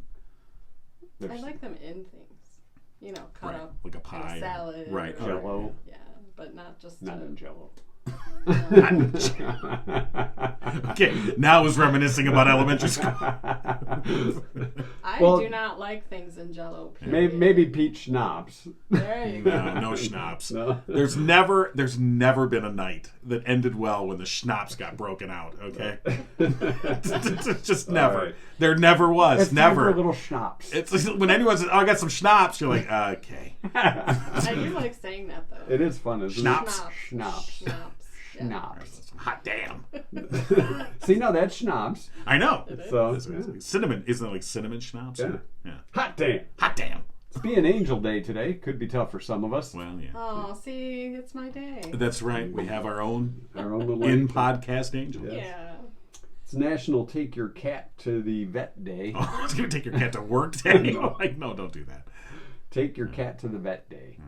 There's I like them in things. You know, cut right, up like a in pie. a salad. Right. or- Jell-O. Yeah, but not just Not in Jell-O. Okay, now I was reminiscing about elementary school. I Well- do not like things in Jell-O. Maybe peach schnapps. There you go. No schnapps. No. There's never been a night that ended well when the schnapps got broken out. Okay, just never. right. There never was. It's time for never. a little schnapps. It's when anyone says, "Oh, I got some schnapps," you're like, "Okay." I do like saying that though. It is fun, isn't Schnapps. it? Schnapps. Schnapps. Yeah. Schnapps. Hot damn. See, no, that's schnapps. I know. So, That's what it is. Cinnamon isn't it like cinnamon schnapps? Yeah. Yeah. hot damn. Hot damn. It's being Angel Day today. Could be tough for some of us. Well, yeah. Oh, see, it's my day. That's right. We have our own Our own little in angel. podcast angel. Yeah. Yeah. It's National Take Your Cat to the Vet Day. Oh, I was gonna take your cat to work today. Like, no, don't do that. Take your cat to the vet day.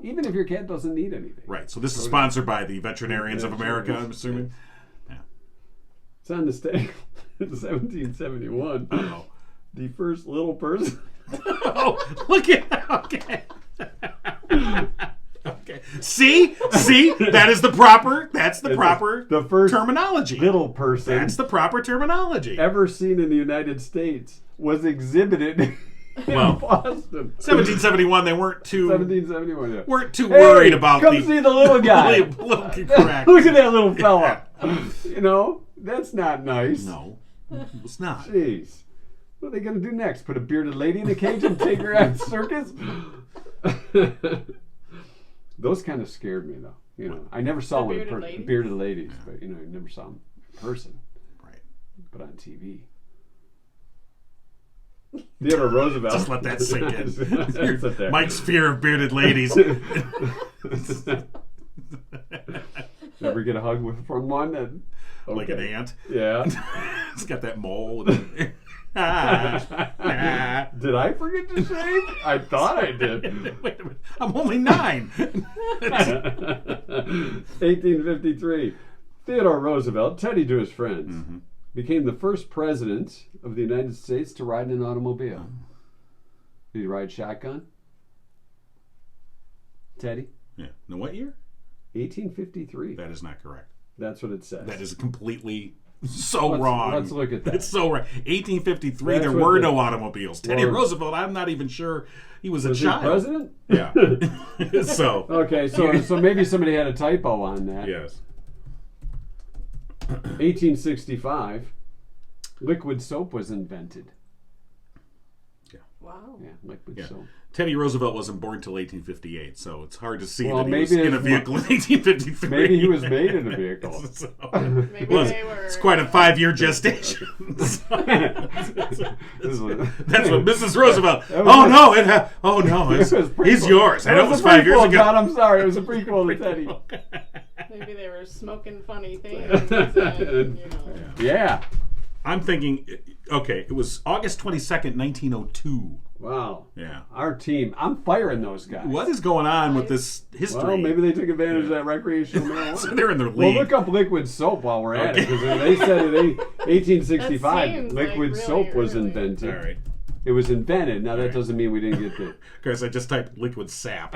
Even if your cat doesn't need anything. Right. So this is sponsored by the Veterinarians of America, I'm assuming. It's on this day in 1771. Oh. The first little person. Oh, look at okay. Okay. See, that is the proper. That's the proper the first terminology. little person That's the proper terminology. ever seen in the United States was exhibited in Well, Boston. 1771. They weren't too 1771. Yeah. too worried about come the see the little guy. political correct. Look at that little fella. You know, that's not nice. No, it's not. Jeez. What are they going to do next? Put a bearded lady in a cage and take her out to circus? Those kind of scared me, though. You know, I never saw The one in bearded person. ladies? Bearded ladies, but you know, I never saw them in person. Right. But on TV. Theodore Roosevelt. Just let that sink in. Sit there. Mike's fear of bearded ladies. Never get a hug from one. And, Like an okay. ant. Yeah. It's got that mole. Did I forget to shave? I thought I did. Wait a minute. I'm only 9. 1853. Theodore Roosevelt, Teddy to his friends, became the first president of the United States to ride in an automobile. Did he ride shotgun? Teddy? Yeah. No, what year? 1853. That is not correct. That's what it says. That is completely wrong. Let's look at that. It's so right. 1853, That's there what were the- no automobiles. Teddy Roosevelt, I'm not even sure he was a Was he child. president? Yeah. So, Okay, so maybe somebody had a typo on that. yes. 1865, liquid soap was invented. Wow. Yeah, liquid Yeah. soap. Teddy Roosevelt wasn't born till 1858, so it's hard to see Well, that he was maybe in a it's- vehicle in 1853. Maybe he was made in a vehicle. So, Maybe well, they were. it's quite a 5-year gestation. This That's is- what Mrs. Roosevelt. That was Oh a- no! Oh no! It was He's prequel. yours. I know it was a 5 years prequel, ago. John, I'm sorry. It was a prequel to Teddy. Maybe they were smoking funny things. And, you know. Yeah. I'm thinking. Okay, it was August 22nd, 1902. Wow. Yeah. Our team. I'm firing those guys. What is going on with this history? Well, maybe they took advantage of that recreational marijuana. So they're in their Well, league. look up liquid soap while we're at it, Okay. because they said in 1865 That seems like liquid really soap was early. invented. All right. It was invented. Now that right. doesn't mean we didn't get the. Because I just typed liquid sap.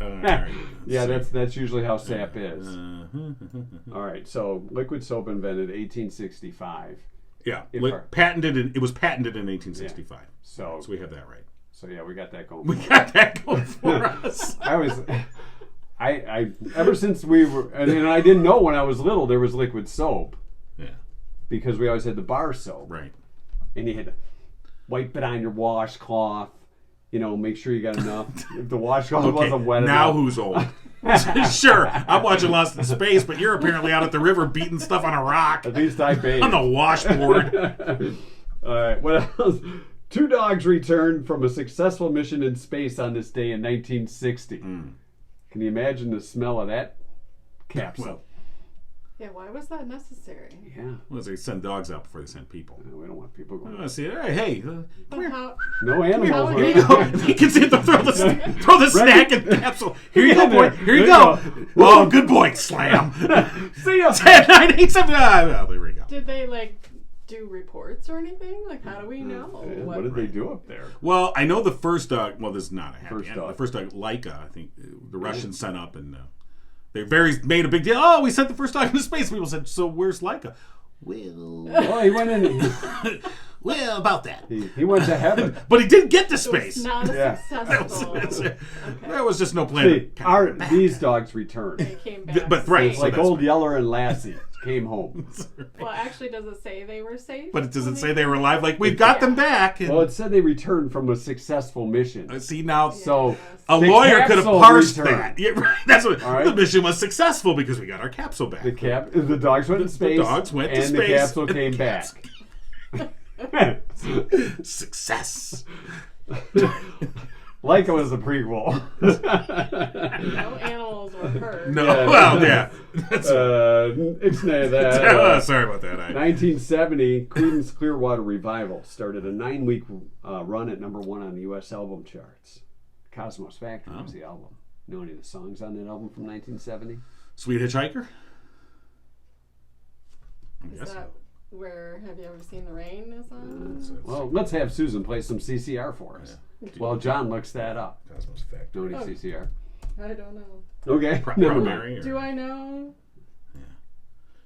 All right. Yeah, So- that's usually how sap is. Uh-huh. All right, so liquid soap invented 1865. Yeah. If our- It was patented in 1865. So So we have that right. yeah, we got that going. We got that going for us. I ever since we were, and I didn't know when I was little there was liquid soap Yeah. because we always had the bar soap, Right. and you had to wipe it on your washcloth. You know, make sure you got enough. If the washcloth Okay. wasn't wet Now enough. who's old? Sure. I'm watching Lost in Space, but you're apparently out at the river beating stuff on a rock At least I paid. on the washboard. All right, what else? 2 dogs returned from a successful mission in space on this day in 1960. Can you imagine the smell of that capsule? Well, Yeah, why was that necessary? yeah, well, they send dogs out before they send people. we don't want people going. See, hey, come But here. how? No animals. How are would Here allowed. you go. He can see the throw the snack in the capsule. Here you go, Yeah, boy. there- Here you there go. you Oh, good boy. Slam. See ya. 10, 9, 8, 7. Oh, there we go. Did they like do reports or anything? Like, how do we know? Yeah, what did they do up there? Well, I know the first dog. Well, this is not a happy First ending. dog. The first dog, Laika, I think the Russians sent up, and they made a big deal. Oh, we sent the first dog into space. People said, "So where's Laika?" Well, Well, he went in. well, about that. He went to heaven. But he did get to It was space. not a Yeah. successful. There was just no plan. See, to- these dogs returned. They came back. But right, safe. so Like that's old right. Yeller and Lassie came home. Well, actually, does it say they were safe? But it doesn't when say they were alive. Like, we've got them back. And, Well, it said they returned from a successful mission. see, now, So a the lawyer could have capsule parsed returned. that. Yeah, right. That's what All right. the mission was successful because we got our capsule back. The dogs went to space. The dogs went to and space. the capsule and the came back. Success. Like it was a prequel. No animals were hurt. No, Yeah. well, yeah. That's, It's not that. sorry about that. 1970, Creedence Clearwater Revival started a 9-week run at #1 on the U.S. album charts. Cosmos Factory was the album. Know any of the songs on that album from 1970? Sweet Hitchhiker? Is Yes. that where Have You Ever Seen the Rain is on? Well, let's have Susan play some CCR for us. Well, John looks that up. Cosmos Factory. Know any CCR? I don't know. Okay. Primary. Do I know?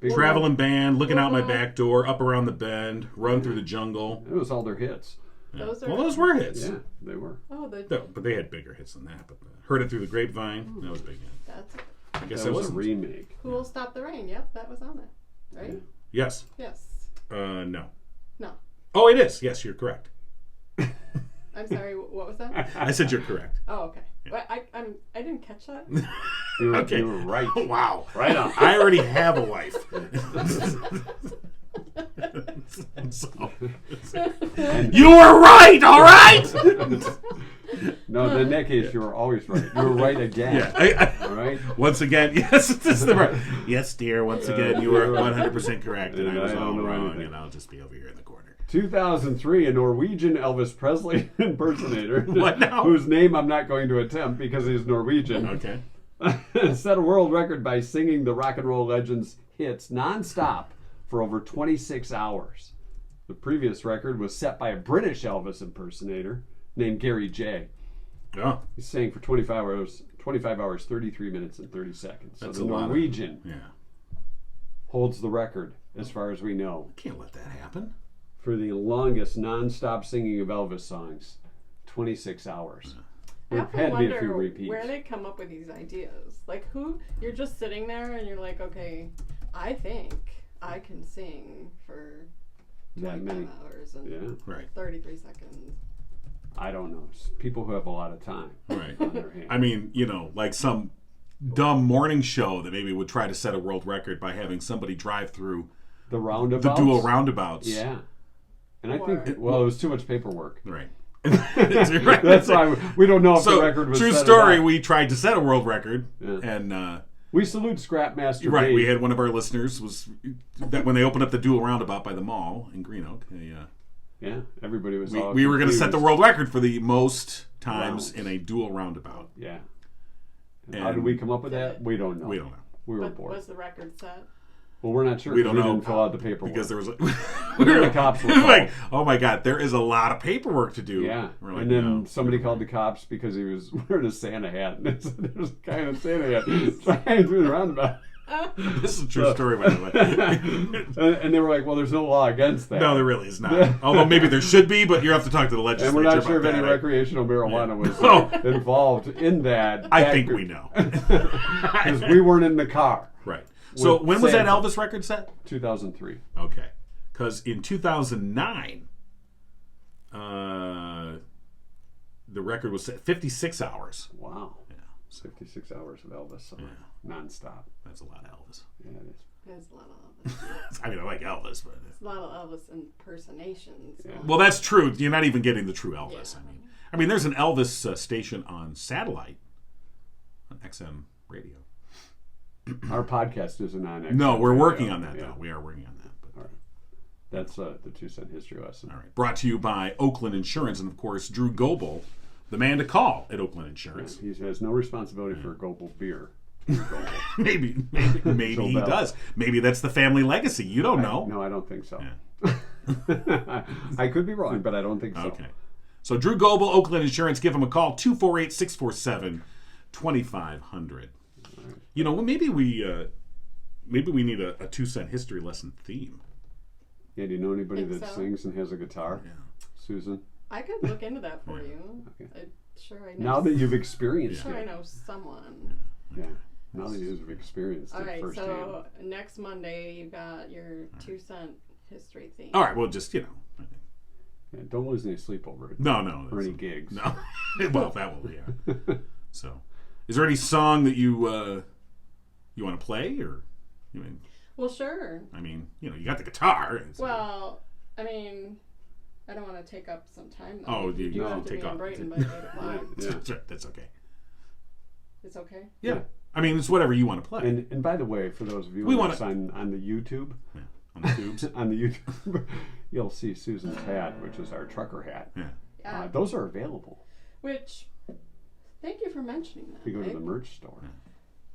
Big Traveling band, looking out my back door, up around the bend, run through the jungle. It was all their hits. Those are. Well, those were hits. Yeah, they were. Oh, the. No, but they had bigger hits than that. But Heard It Through the Grapevine, that was a big hit. That's. I guess That it was was a remake. Who Will Stop the Rain? Yep, that was on it. Right? Yes. Yes. No. No. Oh, it is. Yes, you're correct. I'm sorry. What was that? I said you're correct. Oh, okay. Well, I didn't catch that. Okay. You were right. Wow. Right on. I already have a wife. So- you were right, all right? No, in that case, you were always right. You were right again. Yeah. All right? Once again, yes, this is the right. Yes, dear, once again, you were 100% correct, and I was I all don't know wrong, anything. and I'll just be over here in the corner. 2003, a Norwegian Elvis Presley impersonator, What now? whose name I'm not going to attempt because he's Norwegian, Okay. set a world record by singing the rock and roll legend's hits nonstop for over 26 hours. The previous record was set by a British Elvis impersonator named Gary J. Oh, He sang for 25 25 hours, 33 minutes, and 30 seconds. So That's the a lot of- Norwegian Yeah. holds the record, as far as we know, Can't let that happen. for the longest non-stop singing of Elvis songs, 26 hours. I There often had to be a few wonder repeats. where they come up with these ideas. Like, you're just sitting there and you're like, okay, I think I can sing for That 25 many. hours and Yeah, Right. 33 seconds. I don't know. People who have a lot of time Right. on their hands. I mean, like some dumb morning show that maybe would try to set a world record by having somebody drive through the the roundabouts. dual roundabouts. Yeah. And I Or- think, well, it was too much paperwork. Right. That's why we don't know if So, the record was true set or story, not. we tried to set a world record, Yeah. and We salute Scrapmaster. right, Dave. we had one of our listeners was that when they opened up the dual roundabout by the mall in Green Oak, Yeah, everybody was. all we were going to set the confused. world record for the most times Rounds. in a dual roundabout. Yeah. And how did we come up with that? We don't know. We don't know. We were But bored. was the record set? Well, we're not sure. We 'cause don't know. Didn't fill out the paperwork Because there was The cops were like, called. oh my god, there is a lot of paperwork to do. Yeah, We're like, and then no, somebody never called the mind. cops because he was wearing a Santa hat. And so there's a guy in a Santa hat flying through the roundabout. This is a true story, by the way. And they were like, "Well, there's no law against that." No, there really is not. Although maybe there should be, but you have to talk to the legislature. And we're not sure if about any that. recreational marijuana was No. involved in that. I think we know. Because we weren't in the car. Right. So With when was that Santa. Elvis record set? 2003. Okay. Because in 2009, the record was set 56 hours. Wow. Yeah. So 56 hours of Elvis song, nonstop. that's a lot of Elvis. Yeah, it is. There's a lot of Elvis. I mean, I like Elvis, but There's a lot of Elvis impersonations. Yeah. well, that's true. You're not even getting the true Elvis. Yeah. I mean, there's an Elvis station on satellite, on XM radio. Our podcast isn't on. No, XM we're radio. working on that Yeah. though. We are working on that. But, All right. That's the 2 cent history lesson. all right. Brought to you by Oakland Insurance and of course Drew Goebel, the man to call at Oakland Insurance. He has no responsibility for Goebel beer. Maybe he Bell. does. Maybe that's the family legacy. You don't know. No, I don't think so. Yeah. I could be wrong, but I don't think so. Okay. So Drew Goebel, Oakland Insurance, give him a call, 248-647-2500. You know, maybe we need a 2 cent history lesson theme. Yeah, do you know anybody Think that so. sings and has a guitar? Yeah. Susan? I could look into that for you. Okay. I'm sure I know. Now that you've experienced sure I it. know someone. Yeah. Now that you've experienced All it right, firsthand. so next Monday you got your 2 cent history theme. All right, well, just, Yeah, don't lose any sleep over it. No. Or any gigs. No. Well, that will, yeah. So, is there any song that you want to play, or you mean? Well, sure. I mean, you got the guitar. Well, I mean, I don't want to take up some time though. Oh, you do no, have to take be in off. Brighton by 8 o'clock. Yeah. That's okay. It's okay. Yeah. I mean, it's whatever you want to play. And by the way, for those of you We on wanna- the YouTube, Yeah, on the tubes. on the YouTube, you'll see Susan's hat, which is our trucker hat. Yeah. Yeah. Those are available. Which, thank you for mentioning that. If you go to Nick. the merch store.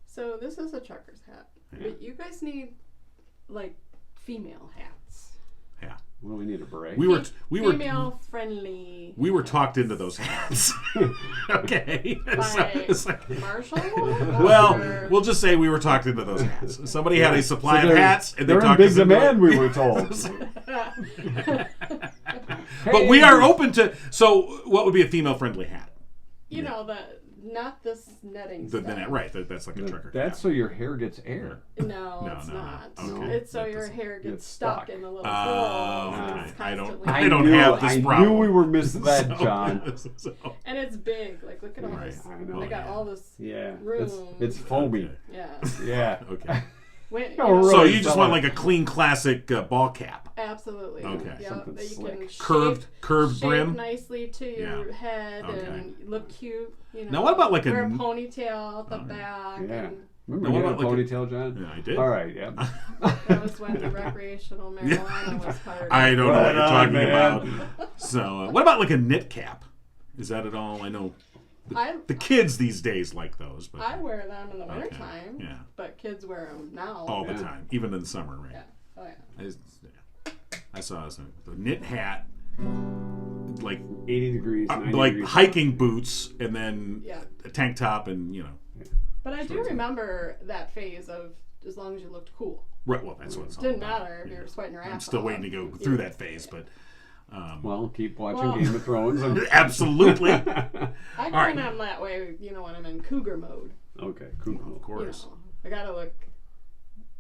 So this is a trucker's hat, but you guys need like female hats. Yeah. Well, we need a beret. We were Female friendly. talked into those hats. Okay. So By it's like, Marshall. well, Or- we'll just say we were talked into those hats. Somebody had a supply So of they're- hats, and they they're in talked big us into demand, it. we were told. But we are open to. So, what would be a female-friendly hat? you know not this netting The stuff. net, right? That's like a trucker. That's hat. so your hair gets air. No, No, it's no, not. okay. It's so That your doesn't- hair gets Gets stuck stuck. in the little Oh, holes. okay. And it's I don't- constantly- I don't have this problem. I knew we were misled, So- John. so- And it's big. Like look at all Right. this. I know. I got all this. Yeah, Room. it's foamy. Okay. Yeah. Yeah. Okay. When, Oh, know, So Really you just solid. want like a clean, classic ball cap, absolutely. Okay. Yeah, Something that you slick. can curved shave brim. nicely to your head Okay. and look cute. You know. Now, what about like a- wear a ponytail at the back? Yeah. And Remember Now, you what had a about like ponytail, John? Yeah, I did. All right, yeah. that was when the recreational marijuana was part. I don't know what Right you're on, talking man. about. So, what about like a knit cap? Is that at all? I know the kids these days like those, but I wear them in the Okay. wintertime. Yeah. But kids wear them now. all the Yeah. time, even in the summer, right? Yeah. Oh yeah. I saw the knit hat like 80 degrees, 90 like degrees. hiking boots and then Yeah. a tank top and But I do remember that phase of as long as you looked cool. Right, well, that's what it's all Didn't about. matter if you were sweating your ass I'm still off. waiting to go through that phase, but Well, keep watching Well- Game of Thrones. And... absolutely. I right. kind of am that way, when I'm in cougar mode. Okay, cool. Of You course. know, I gotta look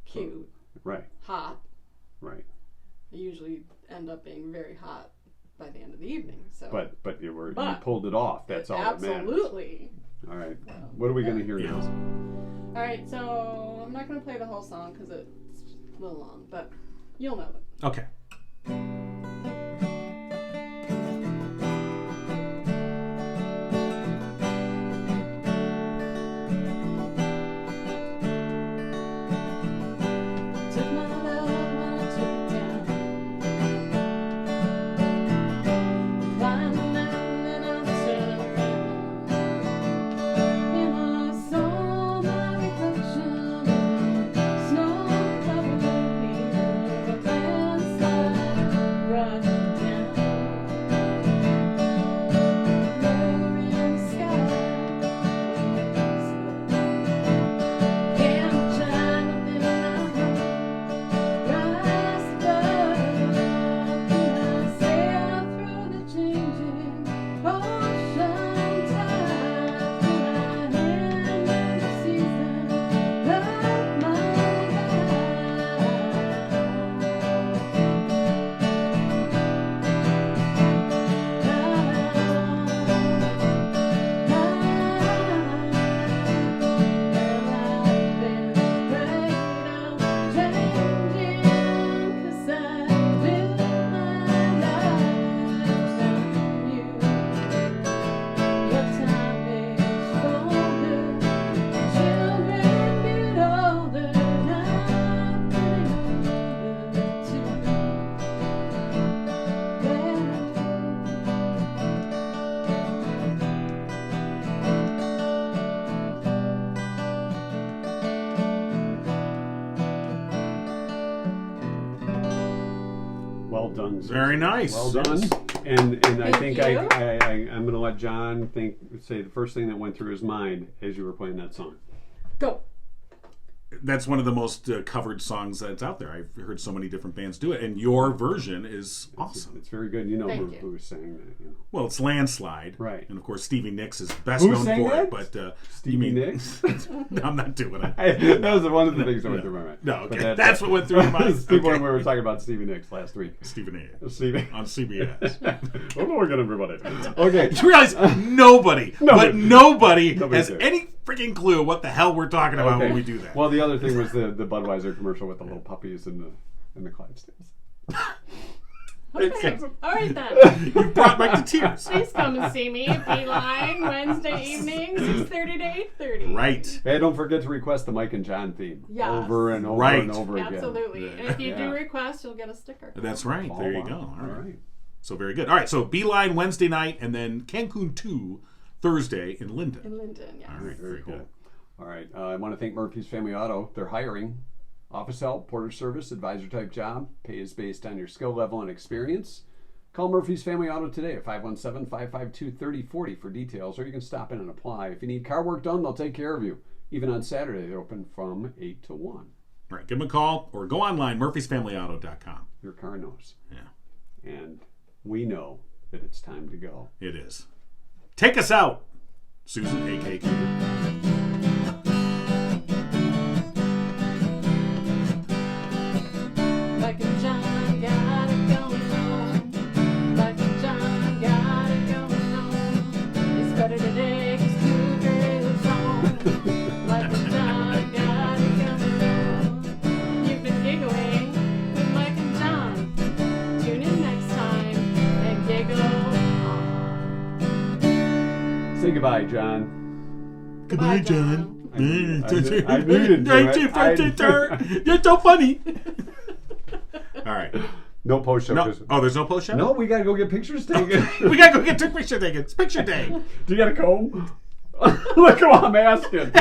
cute, Right, hot. right. I usually end up being very hot by the end of the evening. So, But you But- pulled it off. That's all that matters. absolutely. All right. What are we going to hear now? All right, so I'm not gonna play the whole song because it's a little long, but you'll know it. Okay. Took my love and I took it down. Climbed the mountain and I turned around. And I saw my reflection in snow-covered hills. A landslide rushed down. Blur in the sky. Can't shine up in my heart. Rise above, and I sail through the changing ocean tide. And I end the season of my Well done. Susan. Very nice. Well done. And I Thank think you. I'm going to let John say the first thing that went through his mind as you were playing that song. Go. That's one of the most covered songs that's out there. I've heard so many different bands do it, and your version is awesome. It's very good. You know Thank you. who was saying that. You know. Well, it's Landslide. Right. And of course, Stevie Nicks is best Who known sang for that? it. But Stevie Nicks? I'm not doing it. That was one of the things that went through my mind. No, But okay. That's what went through your mind. Steve, Okay. when we were talking about Stevie Nicks last week. Stephen A. Stevie. on CBS. Oh, we're good, everybody. Okay. You realize nobody has Nobody's there. any freaking clue what the hell we're talking about when we do that. Well, the other thing was the Budweiser commercial with the little puppies and the Clydesdales. Okay. All right then. You brought back the tears. Please come and see me at Beeline Wednesday evening, 6:30 to 8:30. Right. Hey, don't forget to request the Mike and John theme Yes. over and over Right. and over again. Absolutely. And if you Yeah. do request, you'll get a sticker. That's right. Oh, There you wow. go. All right. right. So very good. All right. So Beeline Wednesday night, and then Cancun 2 Thursday in Linden. In Linden, yes. All right. Very Cool. good. All right. I want to thank Murphy's Family Auto. They're hiring. Office help, porter service, advisor type job. Pay is based on your skill level and experience. Call Murphy's Family Auto today at 517-552-3040 for details, or you can stop in and apply. If you need car work done, they'll take care of you. Even on Saturday, they're open from 8 to 1. All right. Give them a call or go online, murphysfamilyauto.com. Your car knows. Yeah, And we know that it's time to go. it is. Take us out, Susan, a.k.a. Cougar. Mike and John got it going on. Mike and John got it going on. It's better today 'cause Cougar lives on. Mike and John got it going on. You've been giggling with Mike and John. Tune in next time and giggle on. Say goodbye, John. Goodbye, Bye, John. I needed to. You're so funny. All right. No post show. No. Oh, there's no post show? No, we gotta go get pictures taken. We gotta go get two picture taken. It's picture day. Do you got a comb? Look, I'm asking.